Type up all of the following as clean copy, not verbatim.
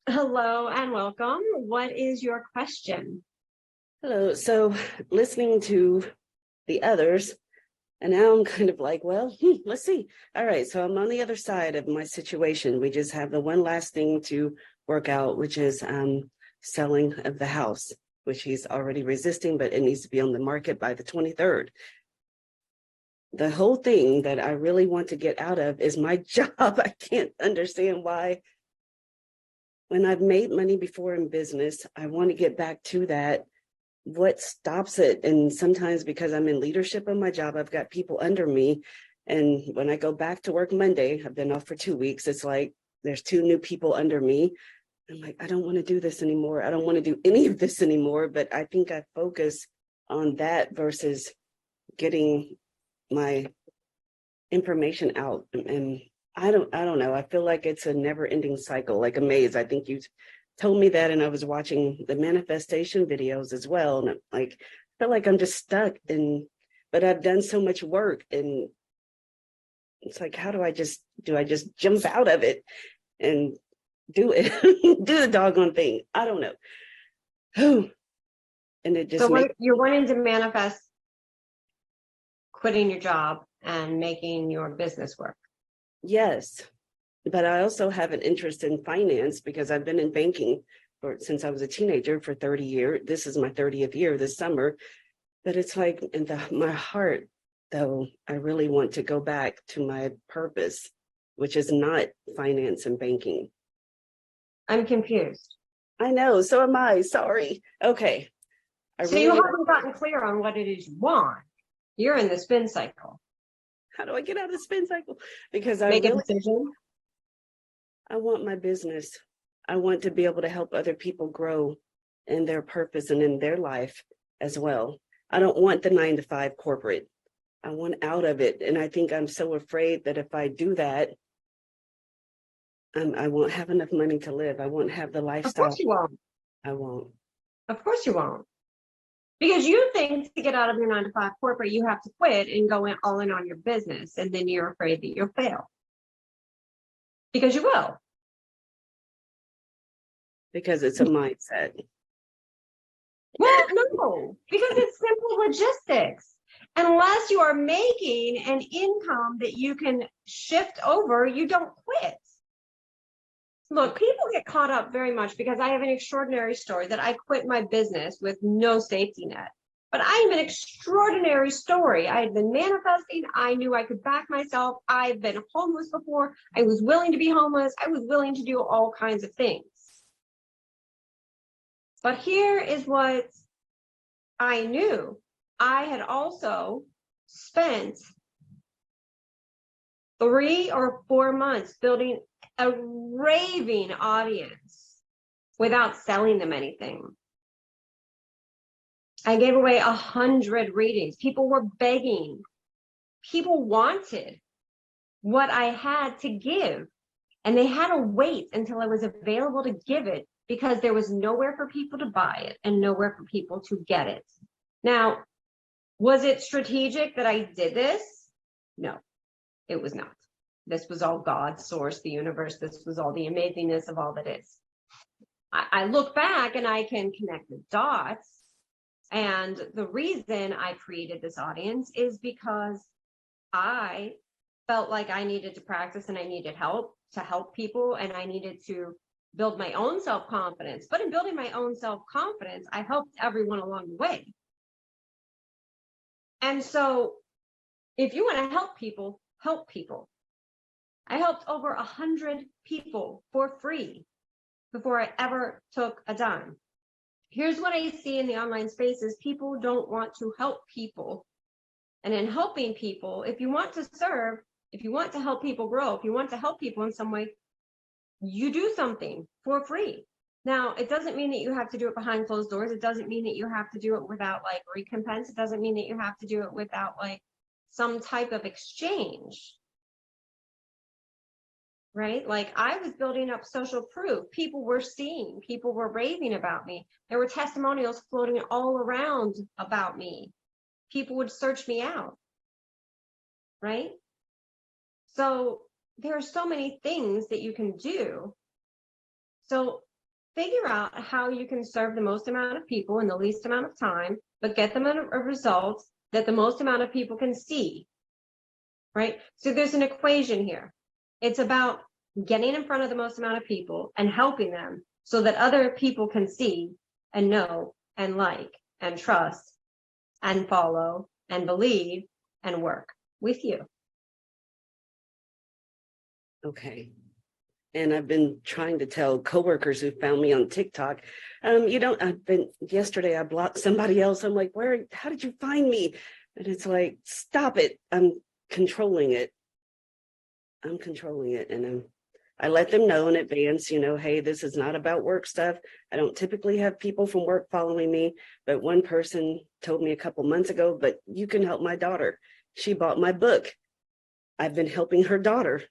Hello and welcome. What is your question? Hello. So listening to the others, and now I'm kind of like, well, let's see. All right. So I'm on the other side of my situation. We just have the one last thing to work out, which is selling of the house, which he's already resisting, but it needs to be on the market by the 23rd. The whole thing that I really want to get out of is my job. I can't understand why. When I've made money before in business, I want to get back to that. What stops it? And sometimes because I'm in leadership of my job, I've got people under me. And when I go back to work Monday, I've been off for 2 weeks. It's like there's two new people under me. I'm like, I don't want to do this anymore. I don't want to do any of this anymore. But I think I focus on that versus getting my information out. And I don't know. I feel like it's a never ending cycle, like a maze. I think you told me that, and I was watching the manifestation videos as well. And I'm like, I feel like I'm just stuck but I've done so much work, and it's like, how do I just jump out of it and do it, do the doggone thing? I don't know. And it just You're wanting to manifest quitting your job and making your business work. Yes. But I also have an interest in finance because I've been in banking since I was a teenager for 30 years. This is my 30th year this summer. But it's like in my heart, though, I really want to go back to my purpose, which is not finance and banking. I'm confused. I know. So am I. Sorry. Okay. You haven't gotten clear on what it is you want. You're in the spin cycle. How do I get out of the spin cycle? Because a decision. I want my business. I want to be able to help other people grow in their purpose and in their life as well. I don't want the 9-to-5 corporate. I want out of it. And I think I'm so afraid that if I do that, I won't have enough money to live. I won't have the lifestyle. Of course you won't. I won't. Of course you won't. Because you think to get out of your 9-to-5 corporate, you have to quit and go all in on your business. And then you're afraid that you'll fail. Because you will. Because it's a mindset. Well, no, because it's simple logistics. Unless you are making an income that you can shift over, you don't quit. Look, people get caught up very much because I have an extraordinary story that I quit my business with no safety net. But I am an extraordinary story. I had been manifesting. I knew I could back myself. I've been homeless before. I was willing to be homeless. I was willing to do all kinds of things. But here is what I knew. I had also spent 3 or 4 months building a raving audience without selling them anything. I gave away 100 readings. People were begging. People wanted what I had to give, and they had to wait until I was available to give it because there was nowhere for people to buy it and nowhere for people to get it. Now, was it strategic that I did this? No, it was not. This was all God's source, the universe. This was all the amazingness of all that is. I look back and I can connect the dots. And the reason I created this audience is because I felt like I needed to practice and I needed help to help people, and I needed to build my own self-confidence. But in building my own self-confidence, I helped everyone along the way. And so if you want to help people, help people. I helped over 100 people for free before I ever took a dime. Here's what I see in the online space is people don't want to help people. And in helping people, if you want to serve, if you want to help people grow, if you want to help people in some way, you do something for free. Now, it doesn't mean that you have to do it behind closed doors. It doesn't mean that you have to do it without like recompense. It doesn't mean that you have to do it without like some type of exchange. Right? Like I was building up social proof. People were seeing, people were raving about me. There were testimonials floating all around about me. People would search me out. Right? So there are so many things that you can do. So figure out how you can serve the most amount of people in the least amount of time, but get them a result that the most amount of people can see, right? So there's an equation here. It's about getting in front of the most amount of people and helping them so that other people can see and know and like and trust and follow and believe and work with you. Okay. And I've been trying to tell coworkers who found me on TikTok, yesterday I blocked somebody else. I'm like, how did you find me? And it's like, stop it. I'm controlling it. And I let them know in advance, hey, this is not about work stuff. I don't typically have people from work following me, but one person told me a couple months ago, but you can help my daughter. She bought my book. I've been helping her daughter.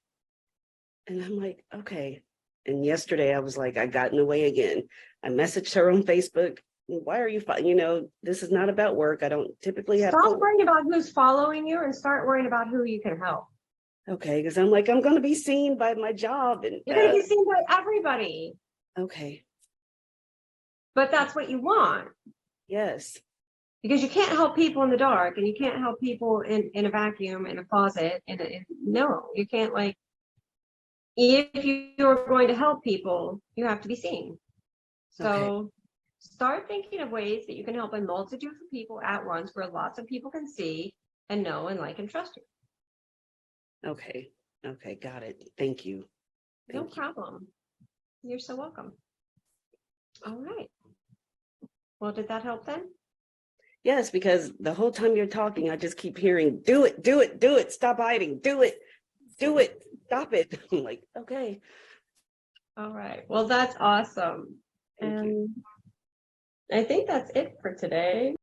And I'm like, okay. And yesterday I was like, I got in the way again. I messaged her on Facebook. Why are you, this is not about work. I don't typically have. Stop worrying about who's following you and start worrying about who you can help. Okay. Because I'm like, I'm going to be seen by my job. And you're going to be seen by everybody. Okay. But that's what you want. Yes. Because you can't help people in the dark and you can't help people in a vacuum, in a closet. No, you can't. Like, if you're going to help people, you have to be seen. So okay. Start thinking of ways that you can help a multitude of people at once where lots of people can see and know and like and trust you. Okay. Okay. Got it. Thank you. No problem. You're so welcome. All right. Well, did that help then? Yes, because the whole time you're talking, I just keep hearing, do it, do it, do it, stop hiding, do it, stop it. I'm like, okay. All right. Well, that's awesome. Thank you. I think that's it for today.